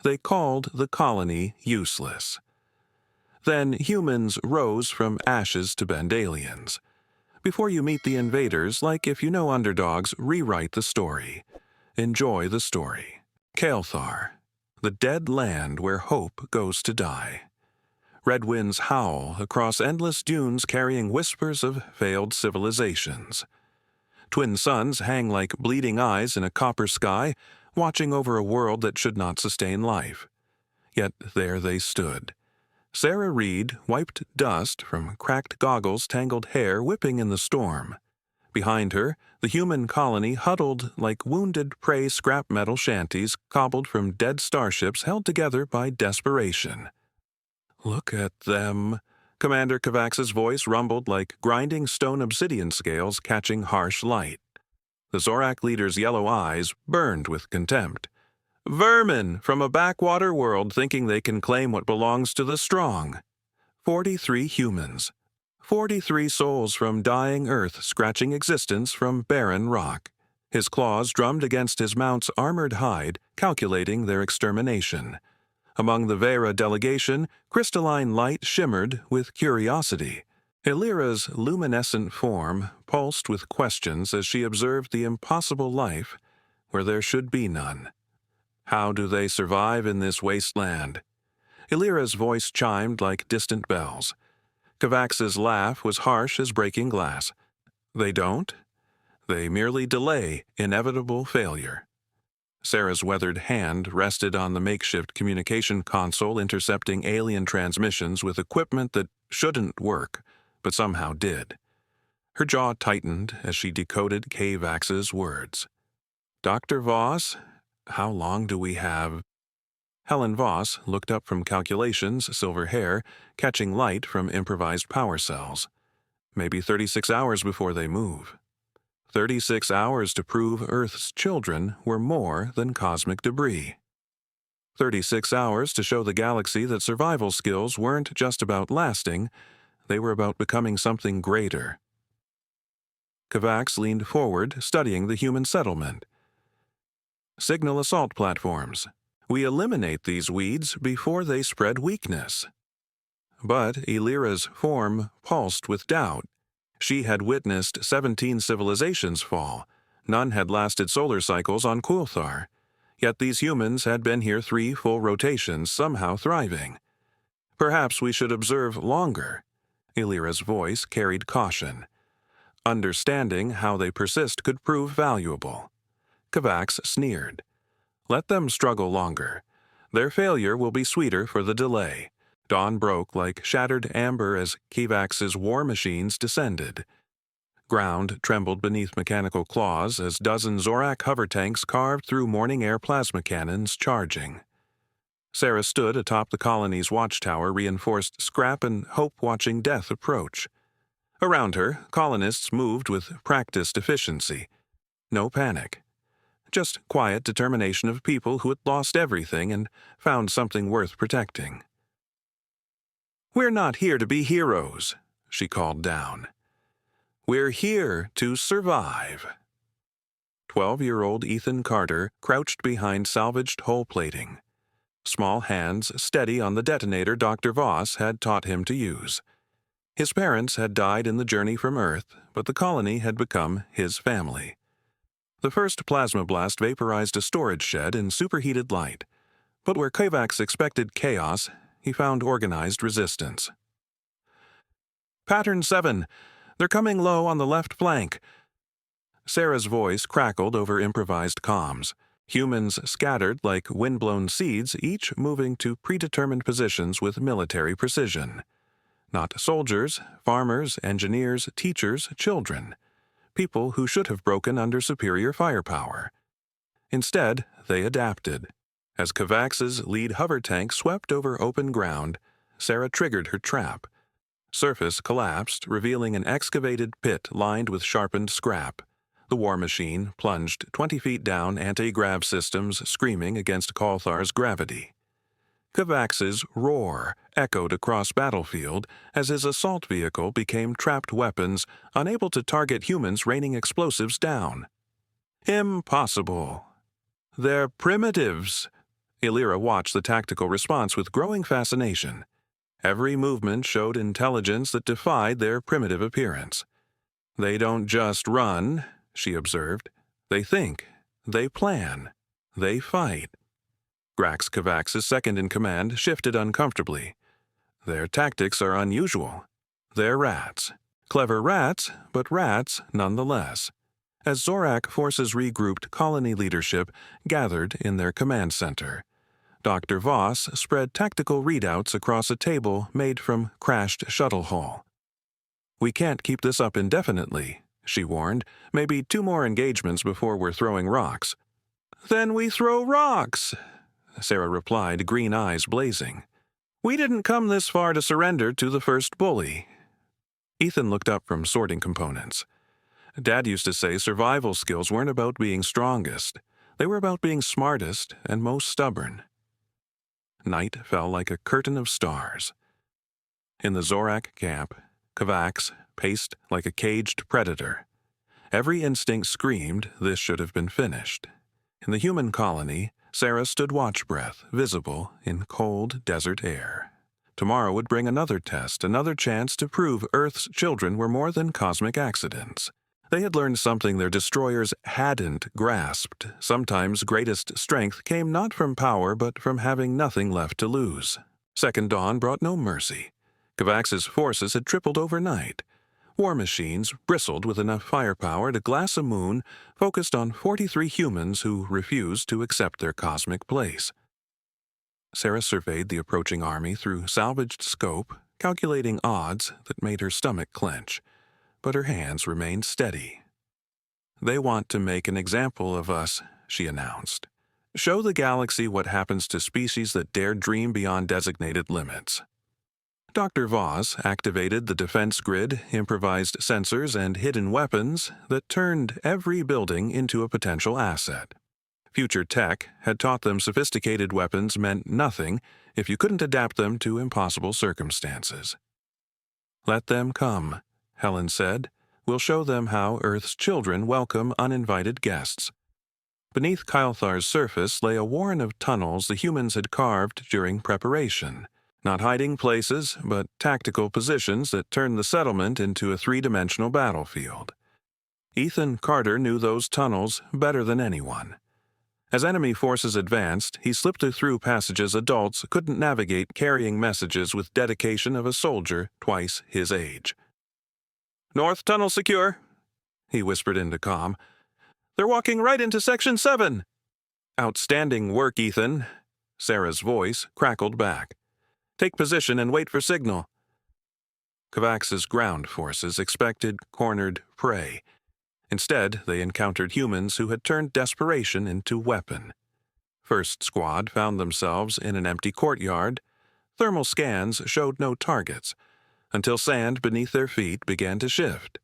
they called the colony useless. Then humans rose from ashes to bend aliens. Before you meet the invaders, like if you know underdogs, rewrite the story. Enjoy the story. Kaelthar, the dead land where hope goes to die. Red winds howl across endless dunes carrying whispers of failed civilizations. Twin suns hang like bleeding eyes in a copper sky, watching over a world that should not sustain life. Yet there they stood. Sarah Reed wiped dust from cracked goggles, tangled hair whipping in the storm. Behind her, the human colony huddled like wounded prey scrap metal shanties cobbled from dead starships held together by desperation. "Look at them," Commander Kavax's voice rumbled like grinding stone obsidian scales catching harsh light. The Zorak leader's yellow eyes burned with contempt. "Vermin from a backwater world thinking they can claim what belongs to the strong." 43 humans. 43 souls from dying earth scratching existence from barren rock. His claws drummed against his mount's armored hide, calculating their extermination. Among the Veyra delegation, crystalline light shimmered with curiosity. Illyra's luminescent form pulsed with questions as she observed the impossible life where there should be none. How do they survive in this wasteland? Illyra's voice chimed like distant bells. Kavax's laugh was harsh as breaking glass. They don't. They merely delay inevitable failure. Sarah's weathered hand rested on the makeshift communication console intercepting alien transmissions with equipment that shouldn't work, but somehow did. Her jaw tightened as she decoded Kavax's words. "Dr. Voss, how long do we have?" Helen Voss looked up from calculations, silver hair, catching light from improvised power cells. "Maybe 36 hours before they move." 36 hours to prove Earth's children were more than cosmic debris. 36 hours to show the galaxy that survival skills weren't just about lasting, they were about becoming something greater. Kavax leaned forward, studying the human settlement. "Signal assault platforms. We eliminate these weeds before they spread weakness." But Illyra's form pulsed with doubt. She had witnessed 17 civilizations fall. None had lasted solar cycles on Kaelthar. Yet these humans had been here 3 full rotations, somehow thriving. "Perhaps we should observe longer." Illyra's voice carried caution. Understanding how they persist could prove valuable. Kavax sneered. "Let them struggle longer. Their failure will be sweeter for the delay." Dawn broke like shattered amber as Kavax's war machines descended. Ground trembled beneath mechanical claws as dozen Zorak hover tanks carved through morning air plasma cannons charging. Sarah stood atop the colony's watchtower, reinforced scrap and hope watching death approach. Around her, colonists moved with practiced efficiency. No panic. Just quiet determination of people who had lost everything and found something worth protecting. "We're not here to be heroes," she called down. "We're here to survive." 12-year-old Ethan Carter crouched behind salvaged hull plating. Small hands steady on the detonator Dr. Voss had taught him to use. His parents had died in the journey from Earth, but the colony had become his family. The first plasma blast vaporized a storage shed in superheated light, but where Kavax expected chaos, he found organized resistance. "Pattern 7. They're coming low on the left flank." Sarah's voice crackled over improvised comms. Humans scattered like windblown seeds, each moving to predetermined positions with military precision. Not soldiers, farmers, engineers, teachers, children. People who should have broken under superior firepower. Instead, they adapted. As Kavax's lead hover tank swept over open ground, Sarah triggered her trap. Surface collapsed, revealing an excavated pit lined with sharpened scrap. The war machine plunged 20 feet down, anti-grav systems screaming against Kaelthar's gravity. Kavax's roar echoed across battlefield as his assault vehicle became trapped weapons, unable to target humans raining explosives down. "Impossible. They're primitives," Illyra watched the tactical response with growing fascination. Every movement showed intelligence that defied their primitive appearance. "They don't just run," she observed. "They think. They plan. They fight." Grax Kavax's second-in-command shifted uncomfortably. "Their tactics are unusual. They're rats. Clever rats, but rats nonetheless." As Zorak forces regrouped, colony leadership gathered in their command center. Dr. Voss spread tactical readouts across a table made from crashed shuttle hull. "We can't keep this up indefinitely," she warned. "Maybe 2 more engagements before we're throwing rocks." "Then we throw rocks," Sarah replied, green eyes blazing. "We didn't come this far to surrender to the first bully." Ethan looked up from sorting components. "Dad used to say survival skills weren't about being strongest. They were about being smartest and most stubborn." Night fell like a curtain of stars. In the Zorak camp, Kavax paced like a caged predator. Every instinct screamed this should have been finished. In the human colony, Sarah stood watch breath, visible in cold desert air. Tomorrow would bring another test, another chance to prove Earth's children were more than cosmic accidents. They had learned something their destroyers hadn't grasped. Sometimes greatest strength came not from power but from having nothing left to lose. Second dawn brought no mercy. Kavax's forces had tripled overnight. War machines bristled with enough firepower to glass a moon focused on 43 humans who refused to accept their cosmic place. Sarah surveyed the approaching army through salvaged scope, calculating odds that made her stomach clench. But her hands remained steady. "They want to make an example of us," she announced. "Show the galaxy what happens to species that dare dream beyond designated limits." Dr. Voss activated the defense grid, improvised sensors, and hidden weapons that turned every building into a potential asset. Future tech had taught them sophisticated weapons meant nothing if you couldn't adapt them to impossible circumstances. "Let them come," Helen said. "We'll show them how Earth's children welcome uninvited guests." Beneath Kaelthar's surface lay a warren of tunnels the humans had carved during preparation. Not hiding places, but tactical positions that turned the settlement into a 3-dimensional battlefield. Ethan Carter knew those tunnels better than anyone. As enemy forces advanced, he slipped through passages adults couldn't navigate, carrying messages with dedication of a soldier twice his age. "North tunnel secure," he whispered into comm. "They're walking right into Section 7. "Outstanding work, Ethan," Sarah's voice crackled back. "Take position and wait for signal." Kavax's ground forces expected cornered prey. Instead, they encountered humans who had turned desperation into weapon. First Squad found themselves in an empty courtyard. Thermal scans showed no targets, until sand beneath their feet began to shift.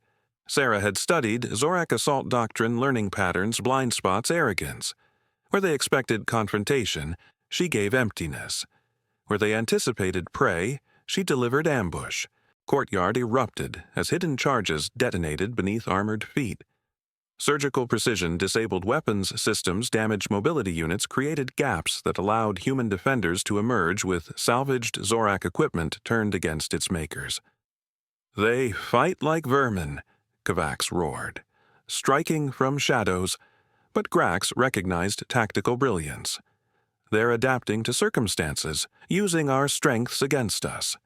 Sarah had studied Zorak assault doctrine learning patterns, blind spots, arrogance. Where they expected confrontation, she gave emptiness. Where they anticipated prey, she delivered ambush. Courtyard erupted as hidden charges detonated beneath armored feet. Surgical precision disabled weapons systems, damaged mobility units, created gaps that allowed human defenders to emerge with salvaged Zorak equipment turned against its makers. "They fight like vermin," Kavax roared, striking from shadows, but Grax recognized tactical brilliance. "They're adapting to circumstances, using our strengths against us."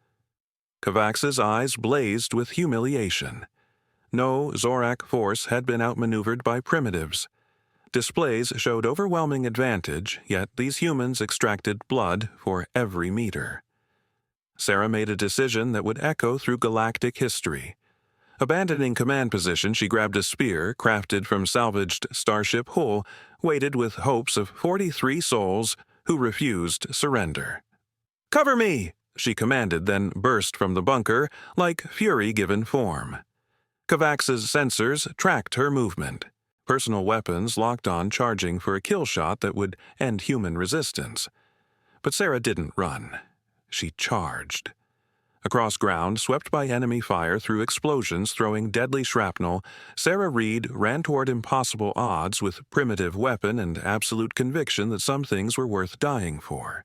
Kavax's eyes blazed with humiliation. No Zorak force had been outmaneuvered by primitives. Displays showed overwhelming advantage, yet these humans extracted blood for every meter. Sarah made a decision that would echo through galactic history. Abandoning command position, she grabbed a spear crafted from salvaged starship hull, weighted with hopes of 43 souls who refused surrender. "Cover me!" she commanded, then burst from the bunker like fury given form. Kavax's sensors tracked her movement. Personal weapons locked on, charging for a kill shot that would end human resistance. But Sarah didn't run. She charged. Across ground, swept by enemy fire through explosions throwing deadly shrapnel, Sarah Reed ran toward impossible odds with primitive weapon and absolute conviction that some things were worth dying for.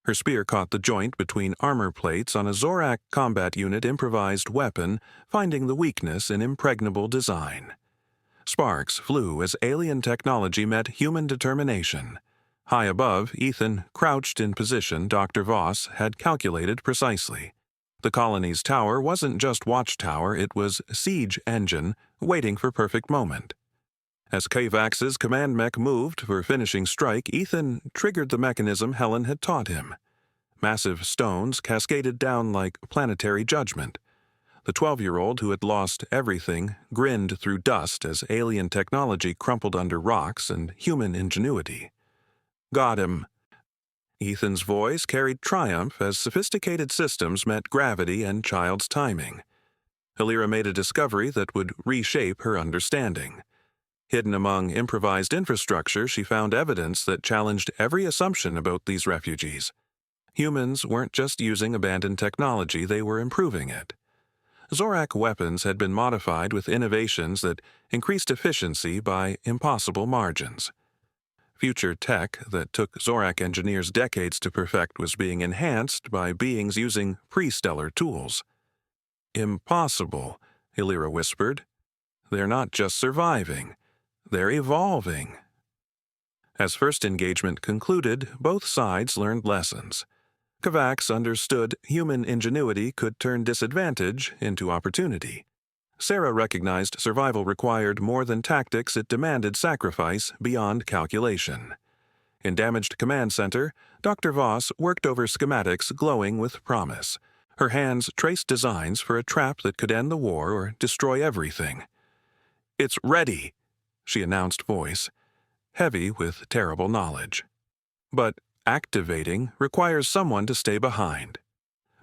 Her spear caught the joint between armor plates on a Zorak combat unit improvised weapon, finding the weakness in impregnable design. Sparks flew as alien technology met human determination. High above, Ethan, crouched in position Dr. Voss had calculated precisely. The colony's tower wasn't just watchtower, it was siege engine, waiting for perfect moment. As Kavax's command mech moved for finishing strike, Ethan triggered the mechanism Helen had taught him. Massive stones cascaded down like planetary judgment. The 12-year-old who had lost everything grinned through dust as alien technology crumpled under rocks and human ingenuity. "Got him." Ethan's voice carried triumph as sophisticated systems met gravity and child's timing. Hilira made a discovery that would reshape her understanding. Hidden among improvised infrastructure, she found evidence that challenged every assumption about these refugees. Humans weren't just using abandoned technology, they were improving it. Zorak weapons had been modified with innovations that increased efficiency by impossible margins. Future tech that took Zorak engineers decades to perfect was being enhanced by beings using pre-stellar tools. "Impossible," Hilira whispered. "They're not just surviving. They're evolving." As first engagement concluded, both sides learned lessons. Kavax understood human ingenuity could turn disadvantage into opportunity. Sarah recognized survival required more than tactics, it demanded sacrifice beyond calculation. In Damaged Command Center, Dr. Voss worked over schematics glowing with promise. Her hands traced designs for a trap that could end the war or destroy everything. "It's ready," she announced, voice heavy with terrible knowledge. "But activating requires someone to stay behind.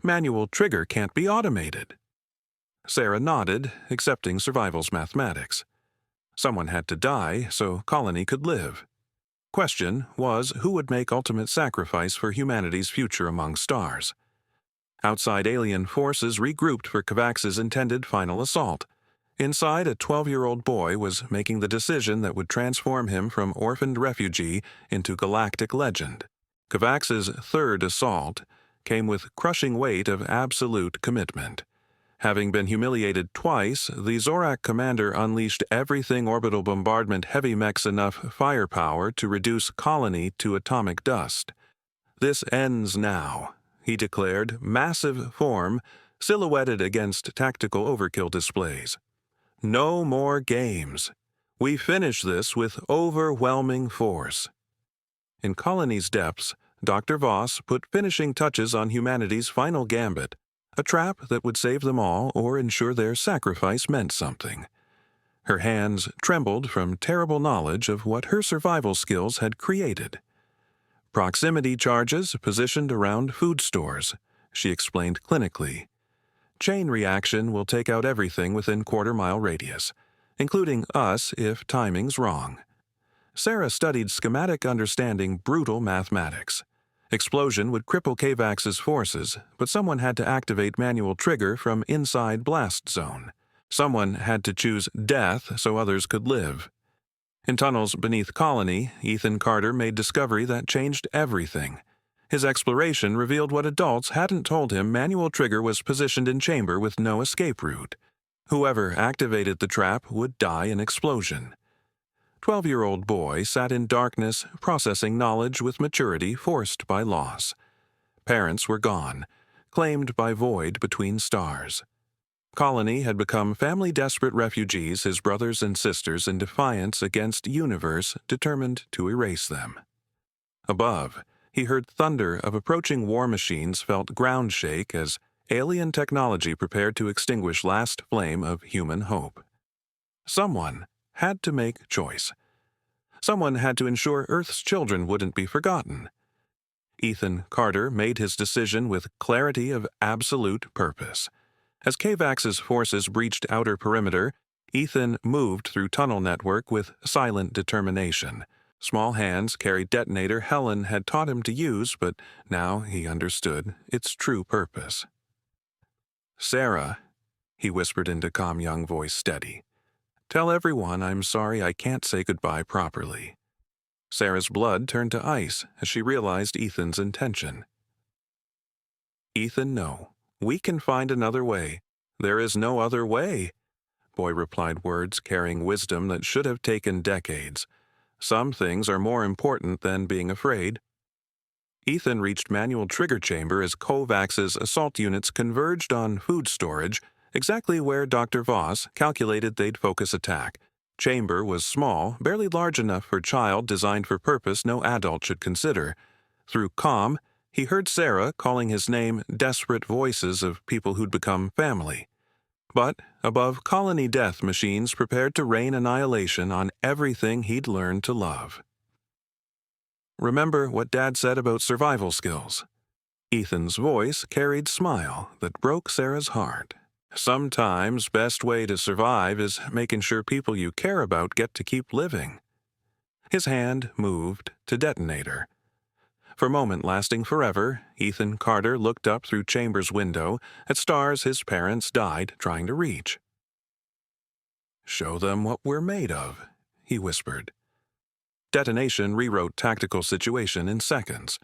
Manual trigger can't be automated." Sarah nodded, accepting survival's mathematics. Someone had to die so colony could live. Question was who would make ultimate sacrifice for humanity's future among stars. Outside alien forces regrouped for Kavax's intended final assault. Inside, a 12-year-old boy was making the decision that would transform him from orphaned refugee into galactic legend. Kavax's third assault came with crushing weight of absolute commitment. Having been humiliated twice, the Zorak commander unleashed everything orbital bombardment heavy mechs enough firepower to reduce colony to atomic dust. "This ends now," he declared, massive form, silhouetted against tactical overkill displays. "No more games. We finish this with overwhelming force." In colony's depths, Dr. Voss put finishing touches on humanity's final gambit, a trap that would save them all or ensure their sacrifice meant something. Her hands trembled from terrible knowledge of what her survival skills had created. "Proximity charges positioned around food stores," she explained clinically. "Chain reaction will take out everything within quarter-mile radius, including us if timing's wrong." Sarah studied schematic understanding brutal mathematics. Explosion would cripple Kavax's forces, but someone had to activate manual trigger from inside blast zone. Someone had to choose death so others could live. In tunnels beneath colony, Ethan Carter made discovery that changed everything. His exploration revealed what adults hadn't told him: manual trigger was positioned in chamber with no escape route. Whoever activated the trap would die in explosion. 12-year-old boy sat in darkness, processing knowledge with maturity forced by loss. Parents were gone, claimed by void between stars. Colony had become family-desperate refugees, his brothers and sisters in defiance against universe determined to erase them. Above, he heard thunder of approaching war machines, felt ground shake as alien technology prepared to extinguish last flame of human hope. Someone had to make choice. Someone had to ensure Earth's children wouldn't be forgotten. Ethan Carter made his decision with clarity of absolute purpose. As Kavax's forces breached outer perimeter, Ethan moved through tunnel network with silent determination. Small hands carried detonator Helen had taught him to use, but now he understood its true purpose. Sarah, he whispered into calm young voice steady. Tell everyone I'm sorry I can't say goodbye properly. Sarah's blood turned to ice as she realized Ethan's intention. Ethan, no. We can find another way. There is no other way, Boy replied, words carrying wisdom that should have taken decades. Some things are more important than being afraid. Ethan reached manual trigger chamber as Kovacs's assault units converged on food storage, exactly where Dr. Voss calculated they'd focus attack. Chamber was small, barely large enough for a child, designed for purpose no adult should consider. Through comm, he heard Sarah calling his name, desperate voices of people who'd become family. But above colony death machines prepared to rain annihilation on everything he'd learned to love. Remember what Dad said about survival skills? Ethan's voice carried smile that broke Sarah's heart. Sometimes best way to survive is making sure people you care about get to keep living. His hand moved to detonator. For a moment lasting forever, Ethan Carter looked up through Chambers' window at stars his parents died trying to reach. Show them what we're made of, he whispered. Detonation rewrote tactical situation in seconds.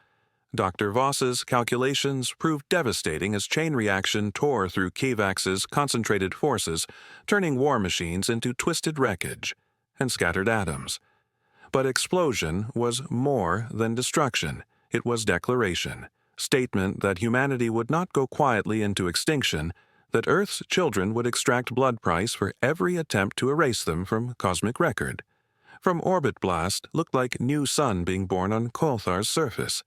Dr. Voss's calculations proved devastating as chain reaction tore through Kovacs's concentrated forces, turning war machines into twisted wreckage and scattered atoms. But explosion was more than destruction. It was declaration, statement that humanity would not go quietly into extinction, that Earth's children would extract blood price for every attempt to erase them from cosmic record. From orbit blast looked like new sun being born on Kaelthar's surface.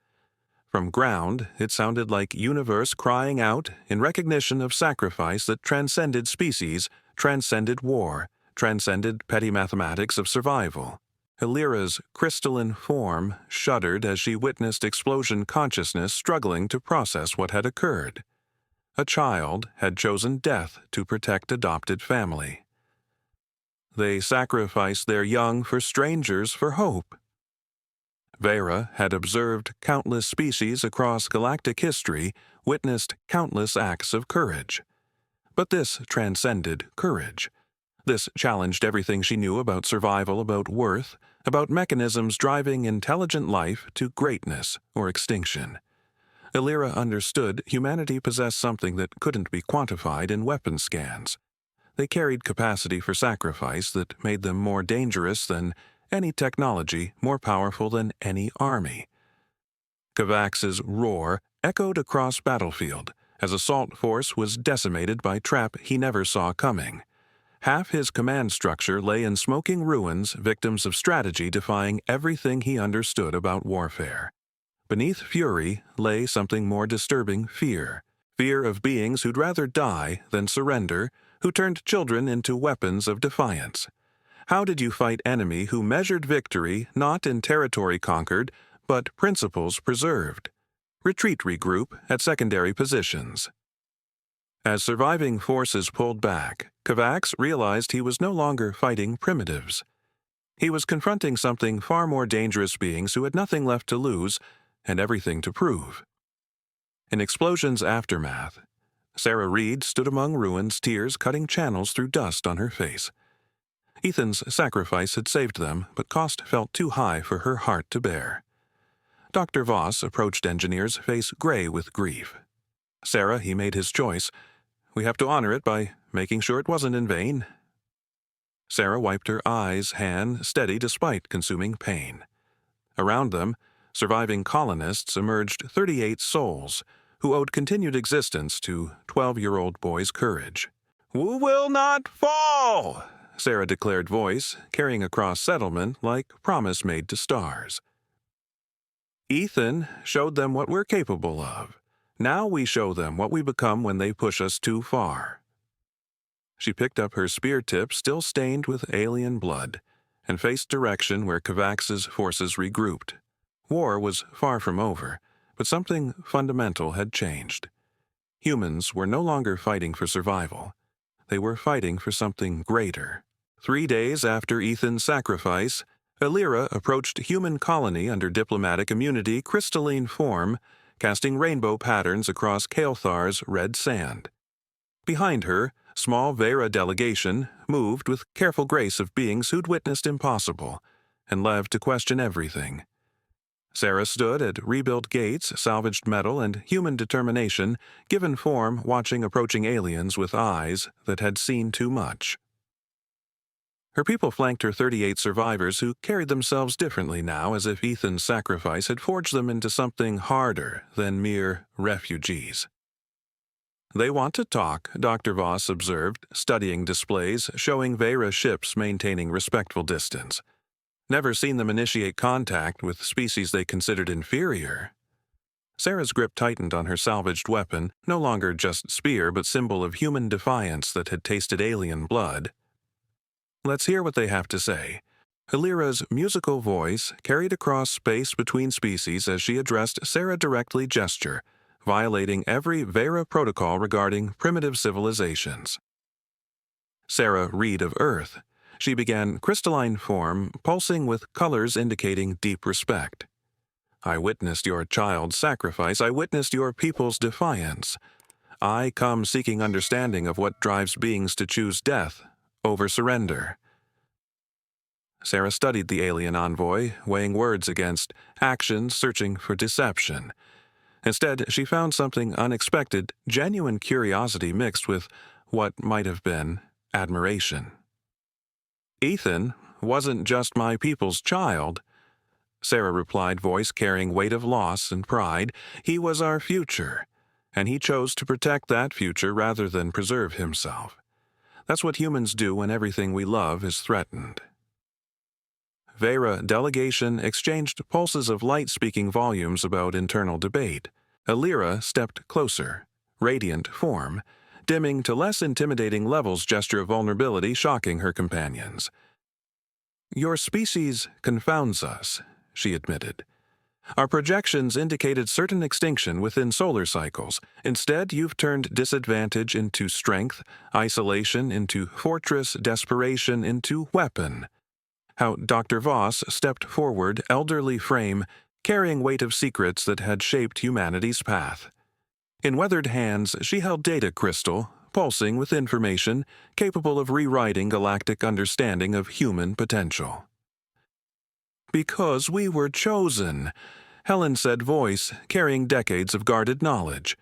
From ground, it sounded like universe crying out in recognition of sacrifice that transcended species, transcended war, transcended petty mathematics of survival. Elira's crystalline form shuddered as she witnessed explosion consciousness struggling to process what had occurred. A child had chosen death to protect adopted family. They sacrificed their young for strangers for hope. Veyra had observed countless species across galactic history, witnessed countless acts of courage. But this transcended courage. This challenged everything she knew about survival, about worth, about mechanisms driving intelligent life to greatness or extinction. Elira understood humanity possessed something that couldn't be quantified in weapon scans. They carried capacity for sacrifice that made them more dangerous than any technology, more powerful than any army. Kovacs's roar echoed across battlefield as assault force was decimated by trap he never saw coming. Half his command structure lay in smoking ruins, victims of strategy defying everything he understood about warfare. Beneath fury lay something more disturbing, fear. Fear of beings who'd rather die than surrender, who turned children into weapons of defiance. How did you fight enemy who measured victory not in territory conquered, but principles preserved? Retreat, regroup at secondary positions. As surviving forces pulled back, Kovacs realized he was no longer fighting primitives. He was confronting something far more dangerous, beings who had nothing left to lose and everything to prove. In explosion's aftermath, Sarah Reed stood among ruins, tears cutting channels through dust on her face. Ethan's sacrifice had saved them, but cost felt too high for her heart to bear. Dr. Voss approached engineers, face gray with grief. Sarah, he made his choice. We have to honor it by making sure it wasn't in vain. Sarah wiped her eyes, hand steady despite consuming pain. Around them, surviving colonists emerged 38 souls, who owed continued existence to 12-year-old boy's courage. "We will not fall," Sarah declared voice, carrying across settlement like promise made to stars. Ethan showed them what we're capable of. Now we show them what we become when they push us too far. She picked up her spear tip, still stained with alien blood, and faced direction where Kovacs's forces regrouped. War was far from over, but something fundamental had changed. Humans were no longer fighting for survival. They were fighting for something greater. 3 days after Ethan's sacrifice, Elira approached human colony under diplomatic immunity, crystalline form, casting rainbow patterns across Kaelthar's red sand. Behind her, small Veyra delegation moved with careful grace of beings who'd witnessed impossible and lived to question everything. Sarah stood at rebuilt gates, salvaged metal, and human determination given form, watching approaching aliens with eyes that had seen too much. Her people flanked her 38 survivors who carried themselves differently now, as if Ethan's sacrifice had forged them into something harder than mere refugees. "They want to talk," Dr. Voss observed, studying displays showing Veyra ships maintaining respectful distance. Never seen them initiate contact with species they considered inferior. Sarah's grip tightened on her salvaged weapon, no longer just spear but symbol of human defiance that had tasted alien blood. "Let's hear what they have to say." Halira's musical voice carried across space between species as she addressed Sarah directly, gesture, violating every Veyra protocol regarding primitive civilizations. Sarah read of Earth. She began crystalline form, pulsing with colors indicating deep respect. "I witnessed your child's sacrifice. I witnessed your people's defiance. I come seeking understanding of what drives beings to choose death over surrender." Sarah studied the alien envoy, weighing words against actions, searching for deception. Instead, she found something unexpected, genuine curiosity mixed with what might have been admiration. "Ethan wasn't just my people's child," Sarah replied, voice carrying weight of loss and pride. "He was our future, and he chose to protect that future rather than preserve himself. That's what humans do when everything we love is threatened." Veyra delegation exchanged pulses of light speaking volumes about internal debate. Halira stepped closer, radiant form, dimming to less intimidating levels, gesture of vulnerability shocking her companions. "Your species confounds us," she admitted. "Our projections indicated certain extinction within solar cycles. Instead, you've turned disadvantage into strength, isolation into fortress, desperation into weapon." How Dr. Voss stepped forward, elderly frame, carrying weight of secrets that had shaped humanity's path. In weathered hands, she held data crystal, pulsing with information capable of rewriting galactic understanding of human potential. "Because we were chosen," Helen said, voice carrying decades of guarded knowledge.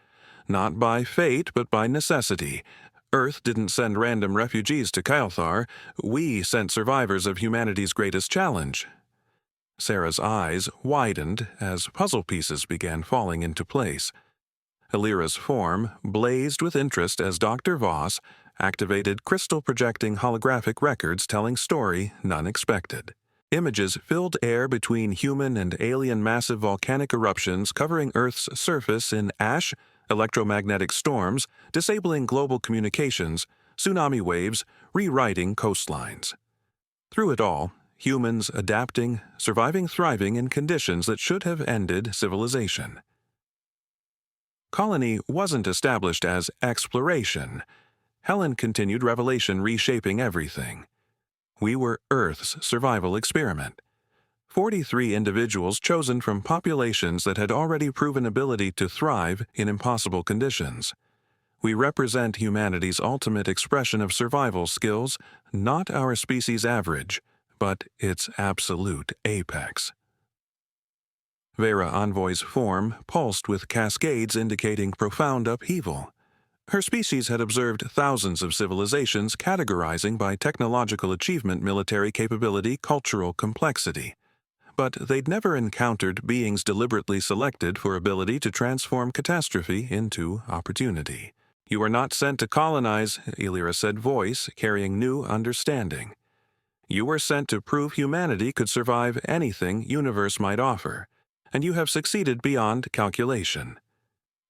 "Not by fate, but by necessity. Earth didn't send random refugees to Kaelthar. We sent survivors of humanity's greatest challenge." Sarah's eyes widened as puzzle pieces began falling into place. Halira's form blazed with interest as Dr. Voss activated crystal-projecting holographic records telling story none expected. Images filled air between human and alien massive volcanic eruptions covering Earth's surface in ash, electromagnetic storms, disabling global communications, tsunami waves, rewriting coastlines. Through it all, humans adapting, surviving, thriving in conditions that should have ended civilization. Colony wasn't established as exploration. Helen continued, revelation reshaping everything. We were Earth's survival experiment. 43 individuals chosen from populations that had already proven ability to thrive in impossible conditions. We represent humanity's ultimate expression of survival skills, not our species' average, but its absolute apex. Veyra Envoy's form pulsed with cascades indicating profound upheaval. Her species had observed thousands of civilizations categorizing by technological achievement, military capability, cultural complexity. But they'd never encountered beings deliberately selected for ability to transform catastrophe into opportunity. "You were not sent to colonize," Halira said, voice carrying new understanding. "You were sent to prove humanity could survive anything universe might offer, and you have succeeded beyond calculation."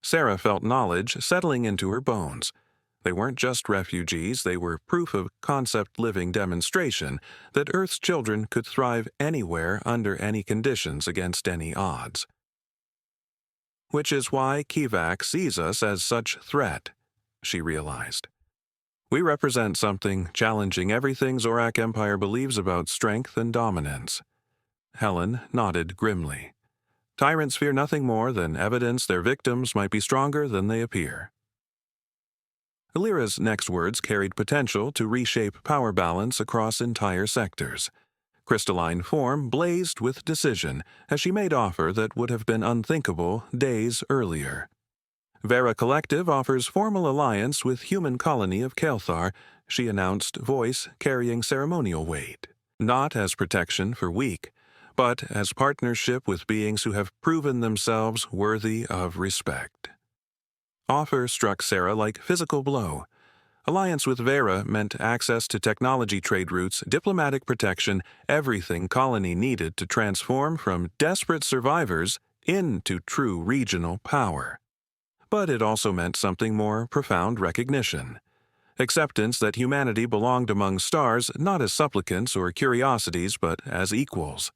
Sarah felt knowledge settling into her bones. They weren't just refugees, they were proof of concept living demonstration that Earth's children could thrive anywhere under any conditions against any odds. "Which is why Kivak sees us as such threat," she realized. "We represent something challenging everything Zorak Empire believes about strength and dominance." Helen nodded grimly. "Tyrants fear nothing more than evidence their victims might be stronger than they appear." Illyra's next words carried potential to reshape power balance across entire sectors. Crystalline form blazed with decision as she made offer that would have been unthinkable days earlier. Veyra Collective offers formal alliance with human colony of Kaelthar, she announced, voice carrying ceremonial weight. Not as protection for weak, but as partnership with beings who have proven themselves worthy of respect. Offer struck Sarah like physical blow. Alliance with Veyra meant access to technology trade routes, diplomatic protection, everything colony needed to transform from desperate survivors into true regional power. But it also meant something more profound: recognition. Acceptance that humanity belonged among stars not as supplicants or curiosities but as equals.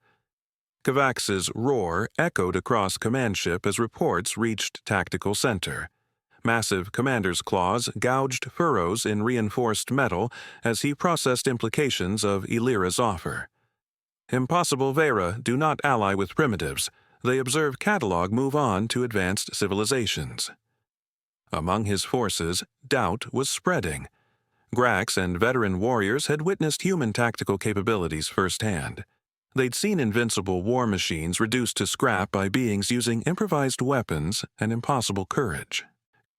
Kavax's roar echoed across command ship as reports reached Tactical Center. Massive commander's claws gouged furrows in reinforced metal as he processed implications of Illyra's offer. Impossible. Veyra do not ally with primitives. They observe catalog move on to advanced civilizations. Among his forces, doubt was spreading. Grax and veteran warriors had witnessed human tactical capabilities firsthand. They'd seen invincible war machines reduced to scrap by beings using improvised weapons and impossible courage.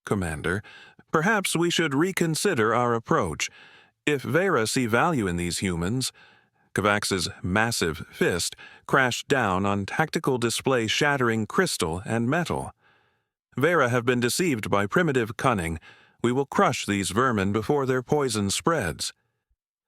Commander, perhaps we should reconsider our approach. If Veyra see value in these humans— Kavax's massive fist crashed down on tactical display, shattering crystal and metal. Veyra have been deceived by primitive cunning. We will crush these vermin before their poison spreads.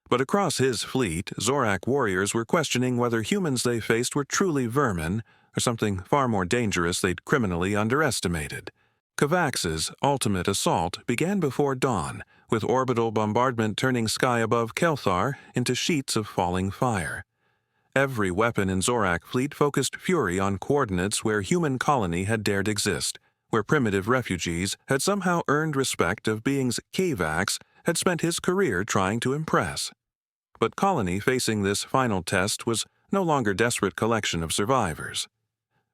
But across his fleet, Zorak warriors were questioning whether humans they faced were truly vermin or something far more dangerous they'd criminally underestimated. Kavax's ultimate assault began before dawn, with orbital bombardment turning sky above Kaelthar into sheets of falling fire. Every weapon in Zorak fleet focused fury on coordinates where human colony had dared exist, where primitive refugees had somehow earned respect of beings Kavax had spent his career trying to impress. But colony facing this final test was no longer desperate collection of survivors.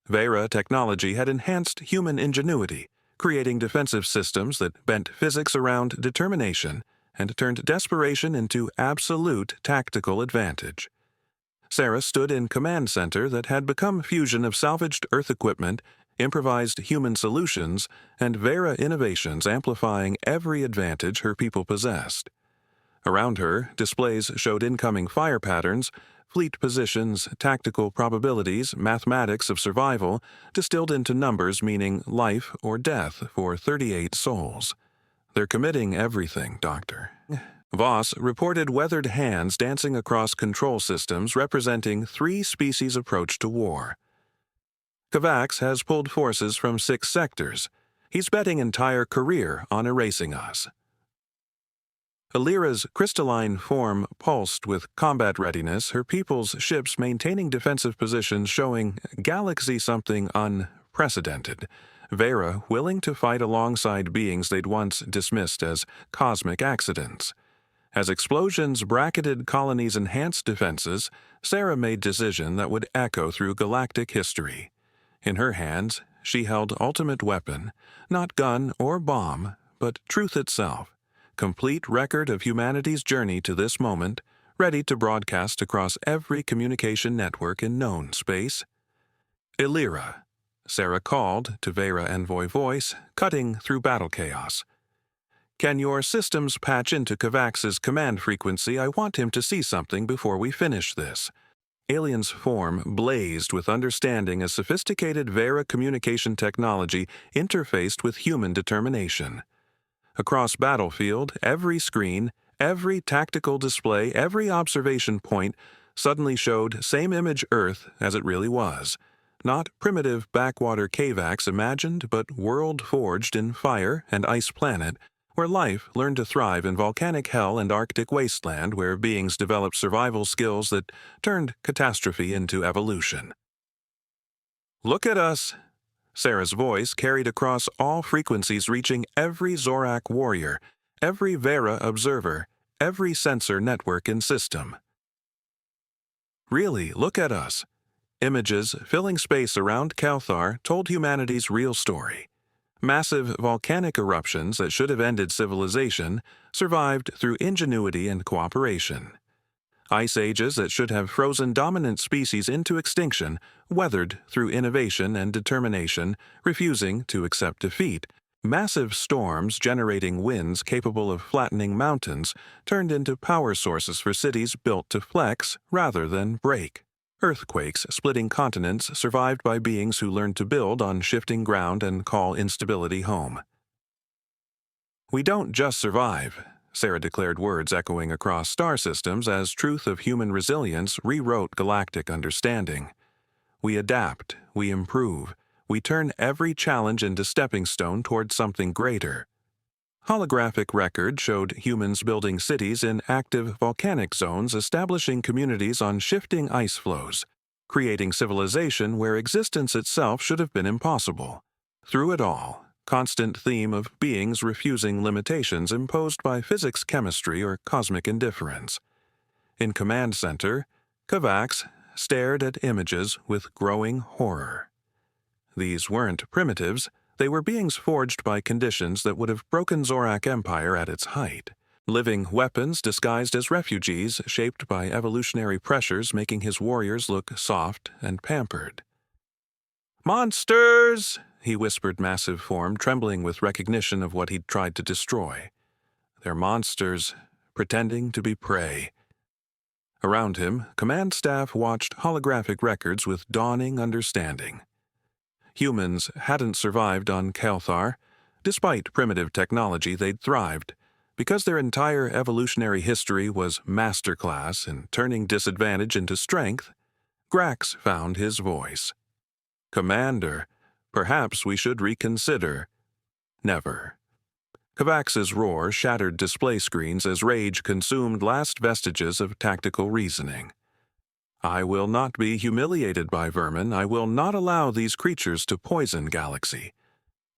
Veyra technology had enhanced human ingenuity, creating defensive systems that bent physics around determination and turned desperation into absolute tactical advantage. Sarah stood in command center that had become a fusion of salvaged Earth equipment, improvised human solutions, and Veyra innovations amplifying every advantage her people possessed. Around her, displays showed incoming fire patterns, fleet positions, tactical probabilities, mathematics of survival, distilled into numbers meaning life or death for 38 souls. They're committing everything, Doctor. Voss reported weathered hands dancing across control systems representing 3 species' approach to war. Kavax has pulled forces from 6 sectors. He's betting entire career on erasing us. Illyra's crystalline form pulsed with combat readiness, her people's ships maintaining defensive positions showing galaxy something unprecedented. Veyra willing to fight alongside beings they'd once dismissed as cosmic accidents. As explosions bracketed colonies' enhanced defenses, Sarah made decision that would echo through galactic history. In her hands, she held ultimate weapon, not gun or bomb, but truth itself. Complete record of humanity's journey to this moment, ready to broadcast across every communication network in known space. Illyra, Sarah called to Veyra envoy voice, cutting through battle chaos. Can your systems patch into Kavax's command frequency? I want him to see something before we finish this. Alien's form blazed with understanding as sophisticated Veyra communication technology interfaced with human determination. Across battlefield, every screen, every tactical display, every observation point suddenly showed same image Earth as it really was. Not primitive backwater Kavax imagined, but world forged in fire and ice planet, where life learned to thrive in volcanic hell and Arctic wasteland, where beings developed survival skills that turned catastrophe into evolution. Look at us! Sarah's voice carried across all frequencies, reaching every Zorak warrior, every Veyra observer, every sensor network and system. Really, look at us. Images filling space around Kaelthar told humanity's real story. Massive volcanic eruptions that should have ended civilization survived through ingenuity and cooperation. Ice ages that should have frozen dominant species into extinction weathered through innovation and determination, refusing to accept defeat. Massive storms generating winds capable of flattening mountains turned into power sources for cities built to flex rather than break. Earthquakes splitting continents survived by beings who learned to build on shifting ground and call instability home. "We don't just survive," Sarah declared, words echoing across star systems as truth of human resilience rewrote galactic understanding. "We adapt, we improve, we turn every challenge into stepping stone toward something greater." Holographic record showed humans building cities in active volcanic zones, establishing communities on shifting ice flows, creating civilization where existence itself should have been impossible. Through it all, constant theme of beings refusing limitations imposed by physics, chemistry, or cosmic indifference. In Command Center, Kavax stared at images with growing horror. These weren't primitives, they were beings forged by conditions that would have broken Zorak Empire at its height. Living weapons disguised as refugees, shaped by evolutionary pressures making his warriors look soft and pampered. "Monsters!" he whispered, massive form trembling with recognition of what he'd tried to destroy. "They're monsters, pretending to be prey." Around him, command staff watched holographic records with dawning understanding. Humans hadn't survived on Kaelthar. Despite primitive technology, they'd thrived. Because their entire evolutionary history was masterclass in turning disadvantage into strength, Grax found his voice. "Commander, perhaps we should reconsider." "Never." Kavax's roar shattered display screens as rage consumed last vestiges of tactical reasoning. "I will not be humiliated by vermin. I will not allow these creatures to poison Galaxy."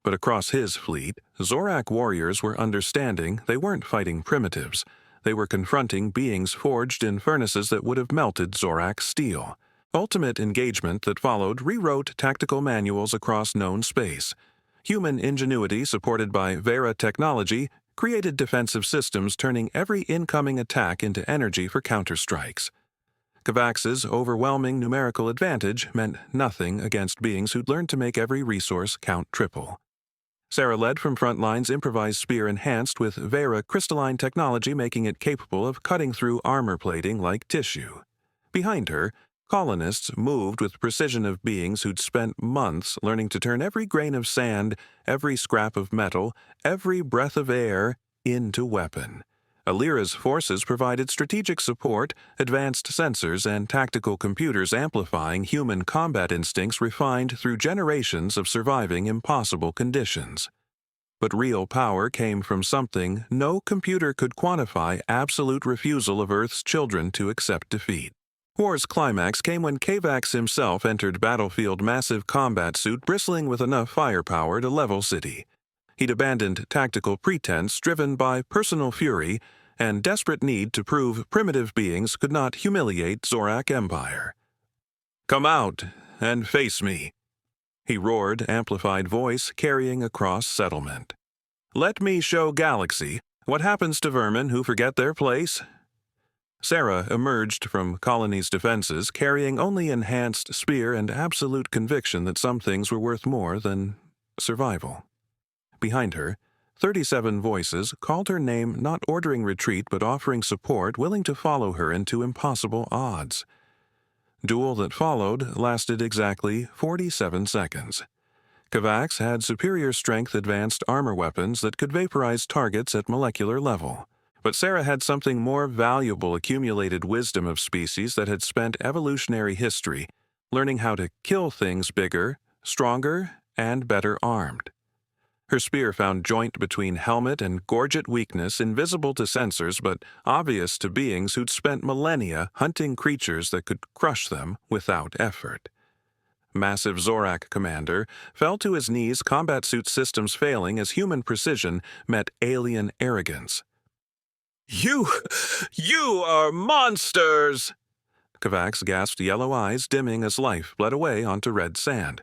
But across his fleet, Zorak warriors were understanding they weren't fighting primitives. They were confronting beings forged in furnaces that would have melted Zorak steel. Ultimate engagement that followed rewrote tactical manuals across known space. Human ingenuity supported by Veyra technology created defensive systems turning every incoming attack into energy for counterstrikes. Kavax's overwhelming numerical advantage meant nothing against beings who'd learned to make every resource count triple. Sarah led from Frontline's improvised spear enhanced with Veyra crystalline technology making it capable of cutting through armor plating like tissue. Behind her, colonists moved with precision of beings who'd spent months learning to turn every grain of sand, every scrap of metal, every breath of air into weapon. Alira's forces provided strategic support, advanced sensors, and tactical computers amplifying human combat instincts refined through generations of surviving impossible conditions. But real power came from something no computer could quantify: absolute refusal of Earth's children to accept defeat. War's climax came when Kavax himself entered battlefield massive combat suit bristling with enough firepower to level city. He'd abandoned tactical pretense driven by personal fury and desperate need to prove primitive beings could not humiliate Zorak Empire. "Come out and face me," he roared, amplified voice carrying across settlement. "Let me show Galaxy what happens to vermin who forget their place." Sarah emerged from Colony's defenses carrying only enhanced spear and absolute conviction that some things were worth more than survival. Behind her, 37 voices called her name, not ordering retreat but offering support, willing to follow her into impossible odds. Duel that followed lasted exactly 47 seconds. Kavax had superior strength advanced armor weapons that could vaporize targets at molecular level. But Sarah had something more valuable: accumulated wisdom of species that had spent evolutionary history learning how to kill things bigger, stronger, and better armed. Her spear found joint between helmet and gorget weakness, invisible to sensors but obvious to beings who'd spent millennia hunting creatures that could crush them without effort. Massive Zorak commander fell to his knees, combat suit systems failing as human precision met alien arrogance. You are monsters!" Kavax gasped, yellow eyes dimming as life bled away onto red sand.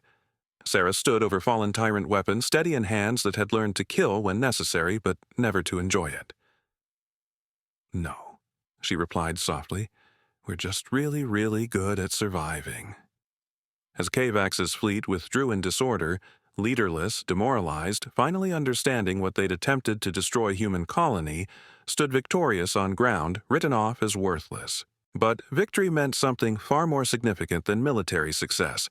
Sarah stood over fallen tyrant weapons, steady in hands that had learned to kill when necessary, but never to enjoy it. "No," she replied softly. "We're just really, really good at surviving." As Kavax's fleet withdrew in disorder, leaderless, demoralized, finally understanding what they'd attempted to destroy human colony, stood victorious on ground written off as worthless. But victory meant something far more significant than military success.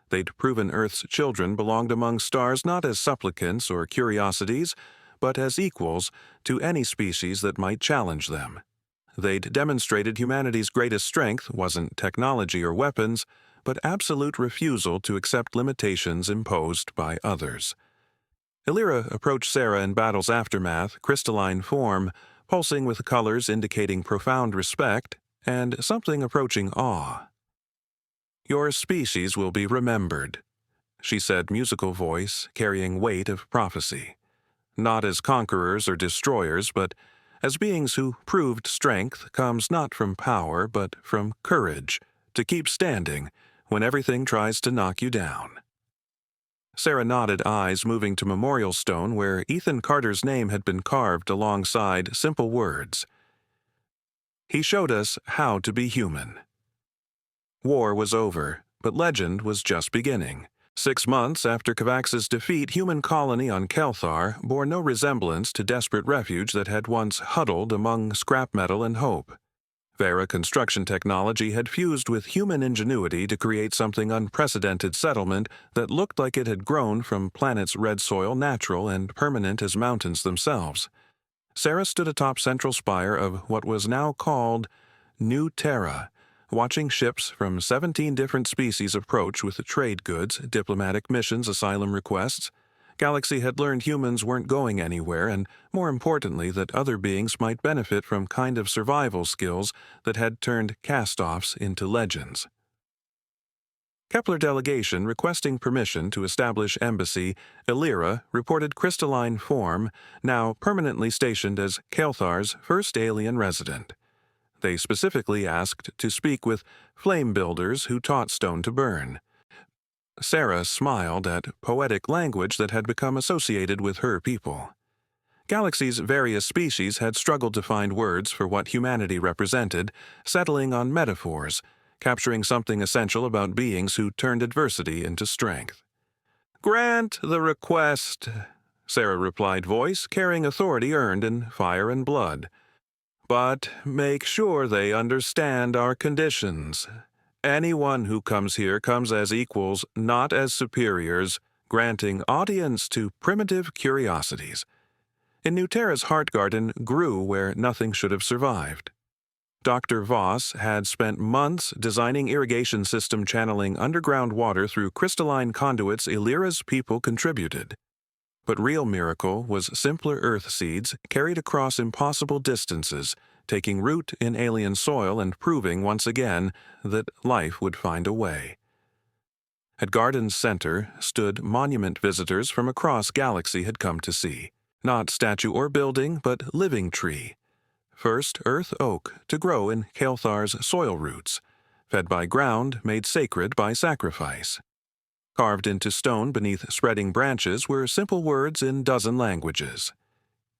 They'd proven Earth's children belonged among stars not as supplicants or curiosities, but as equals to any species that might challenge them. They'd demonstrated humanity's greatest strength wasn't technology or weapons, but absolute refusal to accept limitations imposed by others. Illyra approached Sarah in battle's aftermath, crystalline form, pulsing with colors indicating profound respect and something approaching awe. "Your species will be remembered," she said, musical voice carrying weight of prophecy. "Not as conquerors or destroyers, but as beings who proved strength comes not from power, but from courage, to keep standing when everything tries to knock you down." Sarah nodded, eyes moving to Memorial Stone where Ethan Carter's name had been carved alongside simple words. "He showed us how to be human." War was over, but legend was just beginning. 6 months after Kavax's defeat, human colony on Kaelthar bore no resemblance to desperate refuge that had once huddled among scrap metal and hope. Veyra construction technology had fused with human ingenuity to create something unprecedented settlement that looked like it had grown from planet's red soil, natural and permanent as mountains themselves. Sarah stood atop central spire of what was now called New Terra, watching ships from 17 different species approach with trade goods, diplomatic missions, asylum requests. Galaxy had learned humans weren't going anywhere, and more importantly, that other beings might benefit from kind of survival skills that had turned cast-offs into legends. Kepler delegation requesting permission to establish embassy, Illyra reported crystalline form, now permanently stationed as Kaelthar's first alien resident. They specifically asked to speak with flame builders who taught stone to burn. Sarah smiled at poetic language that had become associated with her people. Galaxy's various species had struggled to find words for what humanity represented, settling on metaphors, capturing something essential about beings who turned adversity into strength. "Grant the request," Sarah replied, voice carrying authority earned in fire and blood. "But make sure they understand our conditions. Anyone who comes here comes as equals, not as superiors, granting audience to primitive curiosities." In New Terra's heart garden grew where nothing should have survived. Dr. Voss had spent months designing irrigation system channeling underground water through crystalline conduits Illyra's people contributed. But real miracle was simpler earth seeds carried across impossible distances, taking root in alien soil and proving once again that life would find a way. At Garden's center stood monument visitors from across Galaxy had come to see. Not statue or building, but living tree. First earth oak to grow in Kaelthar's soil roots, fed by ground made sacred by sacrifice. Carved into stone beneath spreading branches were simple words in dozen languages.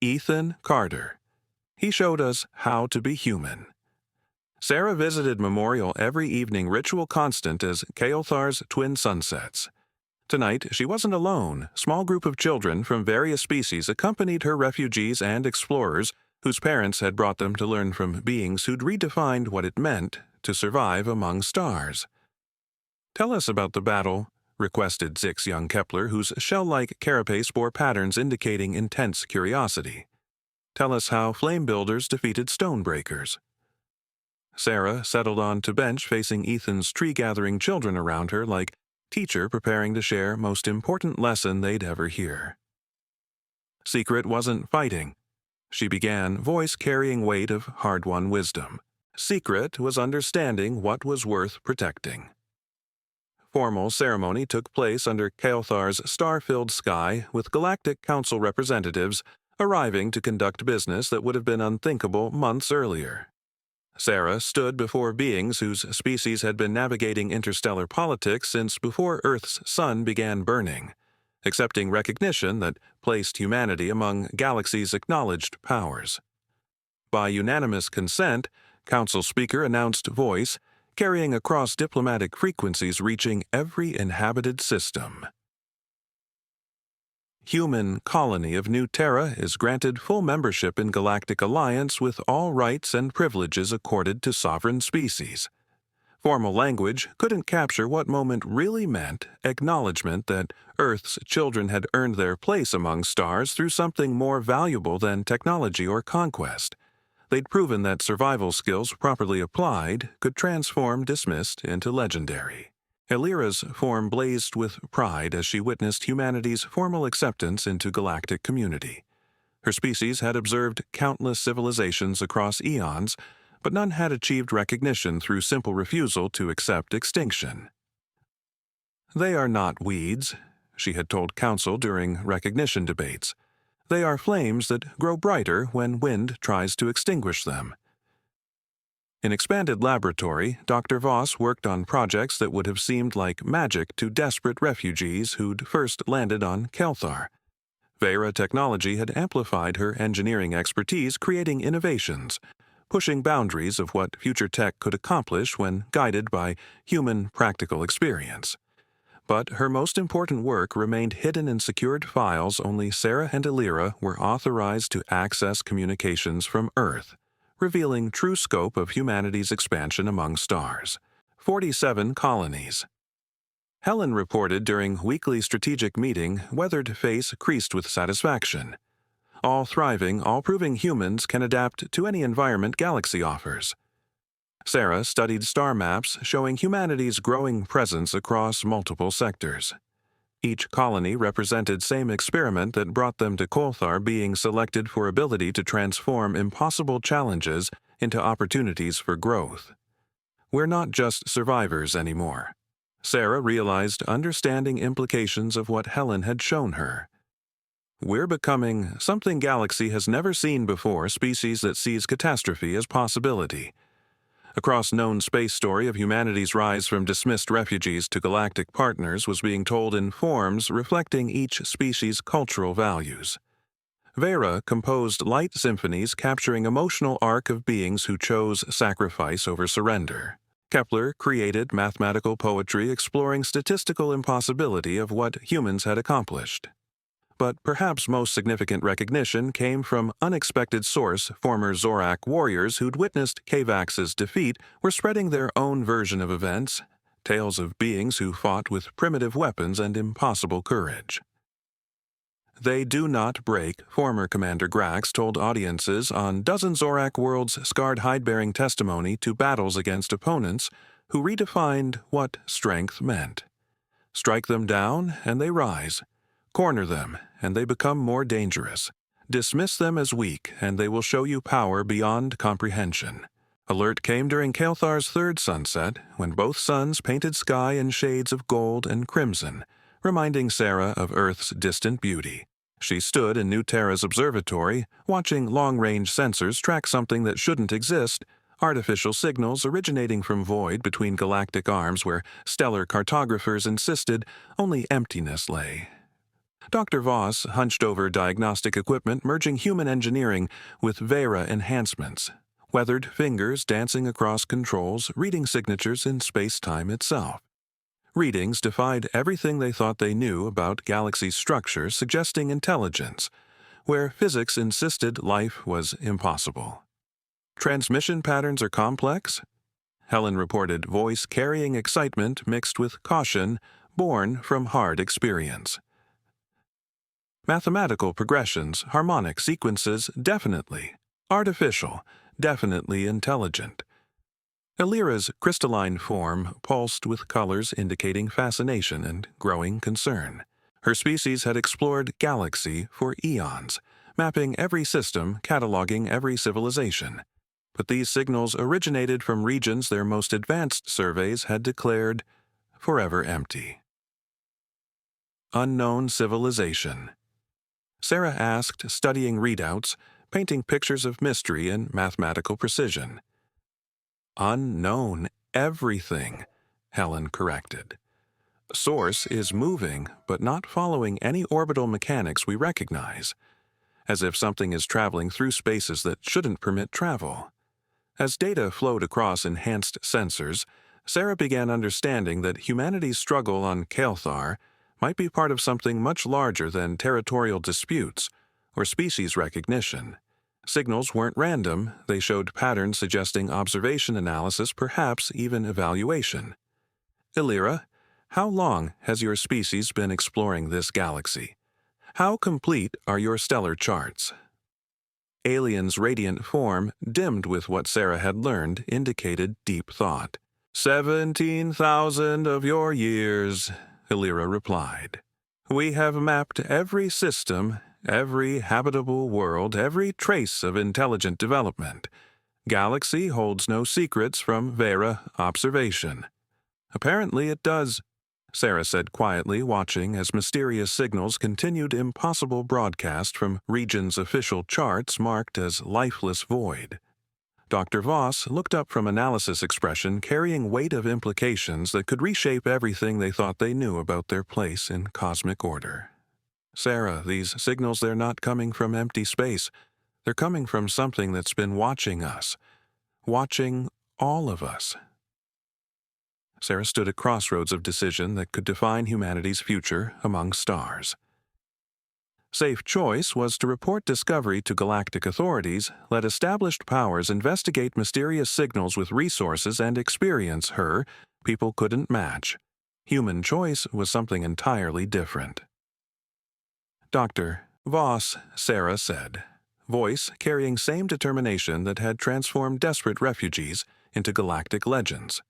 Ethan Carter. He showed us how to be human. Sarah visited Memorial every evening, ritual constant as Kaelthar's twin sunsets. Tonight, she wasn't alone. Small group of children from various species accompanied her, refugees and explorers whose parents had brought them to learn from beings who'd redefined what it meant to survive among stars. "Tell us about the battle," requested Zix young Kepler, whose shell-like carapace bore patterns indicating intense curiosity. "Tell us how flame builders defeated stonebreakers." Sarah settled on to bench facing Ethan's tree-gathering children around her like teacher preparing to share most important lesson they'd ever hear. "Secret wasn't fighting," she began, voice carrying weight of hard-won wisdom. "Secret was understanding what was worth protecting." Formal ceremony took place under Kaelthar's star-filled sky, with Galactic Council representatives arriving to conduct business that would have been unthinkable months earlier. Sarah stood before beings whose species had been navigating interstellar politics since before Earth's sun began burning, accepting recognition that placed humanity among galaxy's acknowledged powers. By unanimous consent, Council Speaker announced voice, carrying across diplomatic frequencies reaching every inhabited system. Human colony of New Terra is granted full membership in Galactic Alliance with all rights and privileges accorded to sovereign species. Formal language couldn't capture what moment really meant acknowledgement that Earth's children had earned their place among stars through something more valuable than technology or conquest. They'd proven that survival skills properly applied could transform dismissed into legendary. Elira's form blazed with pride as she witnessed humanity's formal acceptance into galactic community. Her species had observed countless civilizations across eons, but none had achieved recognition through simple refusal to accept extinction. "They are not weeds," she had told Council during recognition debates. "They are flames that grow brighter when wind tries to extinguish them." In Expanded Laboratory, Dr. Voss worked on projects that would have seemed like magic to desperate refugees who'd first landed on Kaelthar. Veyra technology had amplified her engineering expertise, creating innovations, pushing boundaries of what future tech could accomplish when guided by human practical experience. But her most important work remained hidden in secured files. Only Sarah and Elira were authorized to access communications from Earth, revealing true scope of humanity's expansion among stars. 47 colonies. Helen reported during weekly strategic meeting, weathered face creased with satisfaction. All thriving, all proving humans can adapt to any environment Galaxy offers. Sarah studied star maps showing humanity's growing presence across multiple sectors. Each colony represented same experiment that brought them to Kaelthar, being selected for ability to transform impossible challenges into opportunities for growth. We're not just survivors anymore. Sarah realized understanding implications of what Helen had shown her. We're becoming something Galaxy has never seen before, species that sees catastrophe as possibility. Across known space story of humanity's rise from dismissed refugees to galactic partners was being told in forms reflecting each species' cultural values. Veyra composed light symphonies capturing emotional arc of beings who chose sacrifice over surrender. Kepler created mathematical poetry exploring statistical impossibility of what humans had accomplished. But perhaps most significant recognition came from unexpected source. Former Zorak warriors who'd witnessed Kavax's defeat were spreading their own version of events, tales of beings who fought with primitive weapons and impossible courage. "They do not break," former Commander Grax told audiences on dozen Zorak worlds' scarred hide-bearing testimony to battles against opponents who redefined what strength meant. Strike them down and they rise. Corner them, and they become more dangerous. Dismiss them as weak, and they will show you power beyond comprehension. Alert came during Kaelthar's third sunset, when both suns painted sky in shades of gold and crimson, reminding Sarah of Earth's distant beauty. She stood in New Terra's observatory, watching long-range sensors track something that shouldn't exist, artificial signals originating from void between galactic arms where stellar cartographers insisted only emptiness lay. Dr. Voss hunched over diagnostic equipment, merging human engineering with Veyra enhancements, weathered fingers dancing across controls, reading signatures in space-time itself. Readings defied everything they thought they knew about Galaxy's structure, suggesting intelligence, where physics insisted life was impossible. "Transmission patterns are complex?" Helen reported, voice carrying excitement mixed with caution, born from hard experience. "Mathematical progressions, harmonic sequences, definitely. Artificial, definitely intelligent." Elira's crystalline form pulsed with colors indicating fascination and growing concern. Her species had explored Galaxy for eons, mapping every system, cataloging every civilization. But these signals originated from regions their most advanced surveys had declared forever empty. Unknown civilization. Sarah asked, studying readouts, painting pictures of mystery and mathematical precision. Unknown everything, Helen corrected. Source is moving, but not following any orbital mechanics we recognize, as if something is traveling through spaces that shouldn't permit travel. As data flowed across enhanced sensors, Sarah began understanding that humanity's struggle on Kaelthar might be part of something much larger than territorial disputes or species recognition. Signals weren't random, they showed patterns suggesting observation analysis, perhaps even evaluation. Illyra, how long has your species been exploring this galaxy? How complete are your stellar charts? Alien's radiant form, dimmed with what Sarah had learned, indicated deep thought. 17,000 of your years, Illyra replied. We have mapped every system, every habitable world, every trace of intelligent development. Galaxy holds no secrets from Veyra observation. Apparently it does, Sarah said quietly, watching as mysterious signals continued impossible broadcast from region's official charts marked as lifeless void. Dr. Voss looked up from analysis expression carrying weight of implications that could reshape everything they thought they knew about their place in cosmic order. Sarah, these signals, they're not coming from empty space. They're coming from something that's been watching us. Watching all of us. Sarah stood at crossroads of decision that could define humanity's future among stars. Safe choice was to report discovery to galactic authorities, let established powers investigate mysterious signals with resources and experience people couldn't match. Human choice was something entirely different. Dr. Voss, Sarah said, voice carrying same determination that had transformed desperate refugees into galactic legends.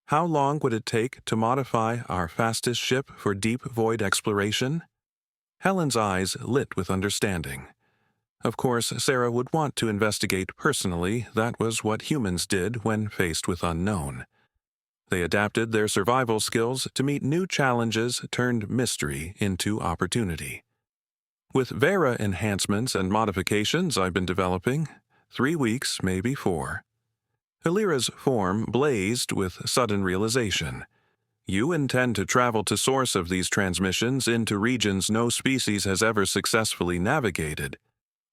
How long would it take to modify our fastest ship for deep void exploration? Helen's eyes lit with understanding. Of course, Sarah would want to investigate personally. That was what humans did when faced with unknown. They adapted their survival skills to meet new challenges, turned mystery into opportunity. With Veyra enhancements and modifications I've been developing, 3 weeks, maybe 4. Illyra's form blazed with sudden realization. You intend to travel to source of these transmissions into regions no species has ever successfully navigated.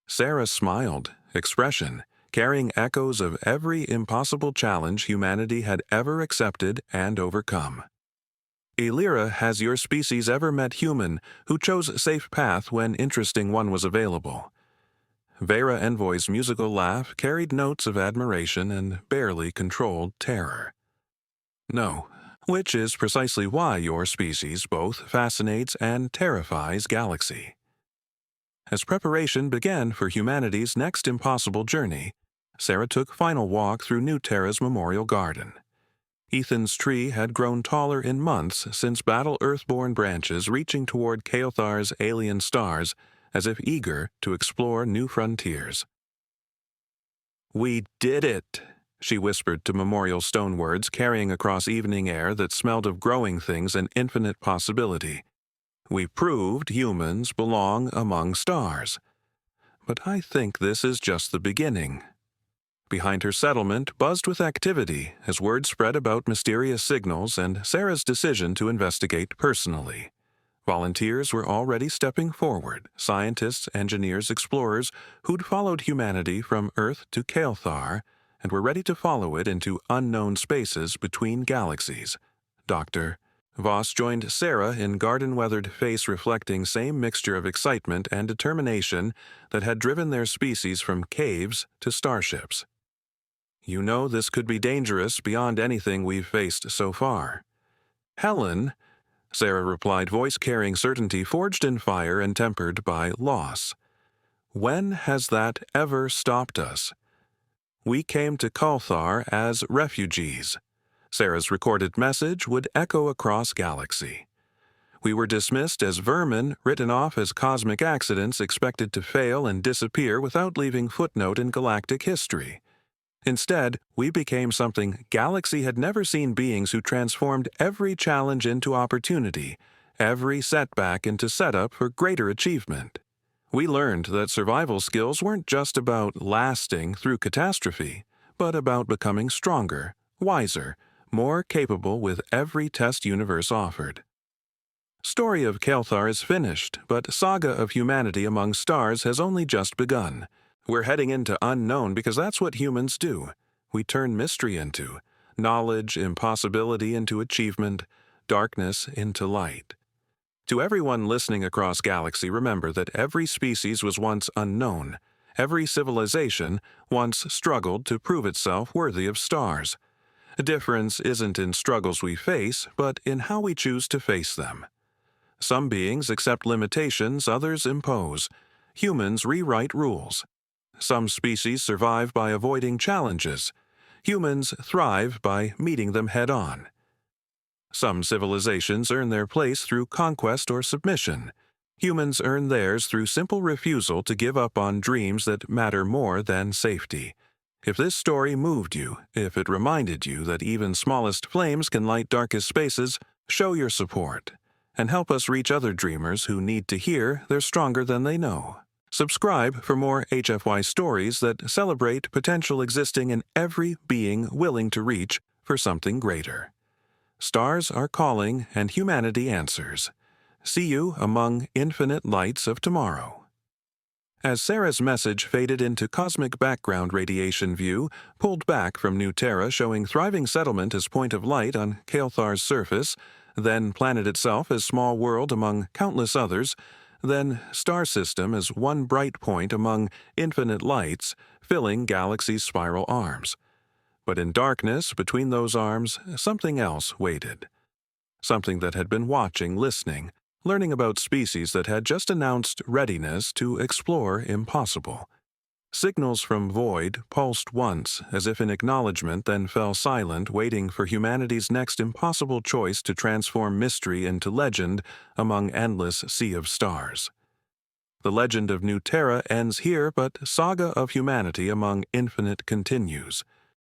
Sarah smiled, expression, carrying echoes of every impossible challenge humanity had ever accepted and overcome. Illyra, has your species ever met human who chose safe path when interesting one was available? Veyra Envoy's musical laugh carried notes of admiration and barely controlled terror. No. Which is precisely why your species both fascinates and terrifies Galaxy. As preparation began for humanity's next impossible journey, Sarah took final walk through New Terra's Memorial Garden. Ethan's tree had grown taller in months since battle Earthborn branches reaching toward Kaelthar's alien stars as if eager to explore new frontiers. We did it! She whispered to memorial stone words carrying across evening air that smelled of growing things and infinite possibility. We proved humans belong among stars. But I think this is just the beginning. Behind her settlement buzzed with activity as word spread about mysterious signals and Sarah's decision to investigate personally. Volunteers were already stepping forward, scientists, engineers, explorers who'd followed humanity from Earth to Kaelthar and were ready to follow it into unknown spaces between galaxies. Dr. Voss joined Sarah in garden-weathered face reflecting same mixture of excitement and determination that had driven their species from caves to starships. You know this could be dangerous beyond anything we've faced so far. Helen, Sarah replied, voice carrying certainty forged in fire and tempered by loss. When has that ever stopped us? We came to Kaelthar as refugees. Sarah's recorded message would echo across Galaxy. We were dismissed as vermin, written off as cosmic accidents expected to fail and disappear without leaving footnote in galactic history. Instead, we became something Galaxy had never seen, beings who transformed every challenge into opportunity, every setback into setup for greater achievement. We learned that survival skills weren't just about lasting through catastrophe, but about becoming stronger, wiser, more capable with every test universe offered. Story of Kaelthar is finished, but Saga of Humanity Among Stars has only just begun. We're heading into unknown because that's what humans do. We turn mystery into knowledge, impossibility into achievement, darkness into light. To everyone listening across galaxy, remember that every species was once unknown. Every civilization once struggled to prove itself worthy of stars. The difference isn't in struggles we face, but in how we choose to face them. Some beings accept limitations others impose. Humans rewrite rules. Some species survive by avoiding challenges. Humans thrive by meeting them head-on. Some civilizations earn their place through conquest or submission. Humans earn theirs through simple refusal to give up on dreams that matter more than safety. If this story moved you, if it reminded you that even smallest flames can light darkest spaces, show your support and help us reach other dreamers who need to hear they're stronger than they know. Subscribe for more HFY stories that celebrate potential existing in every being willing to reach for something greater. Stars are calling and humanity answers. See you among infinite lights of tomorrow. As Sarah's message faded into cosmic background radiation view, pulled back from New Terra showing thriving settlement as point of light on Kaelthar's surface, then planet itself as small world among countless others, then star system as one bright point among infinite lights filling galaxy's spiral arms. But in darkness between those arms, something else waited. Something that had been watching, listening, learning about species that had just announced readiness to explore impossible. Signals from void pulsed once, as if in acknowledgement, then fell silent, waiting for humanity's next impossible choice to transform mystery into legend among endless sea of stars. The legend of New Terra ends here, but Saga of Humanity Among Infinite continues.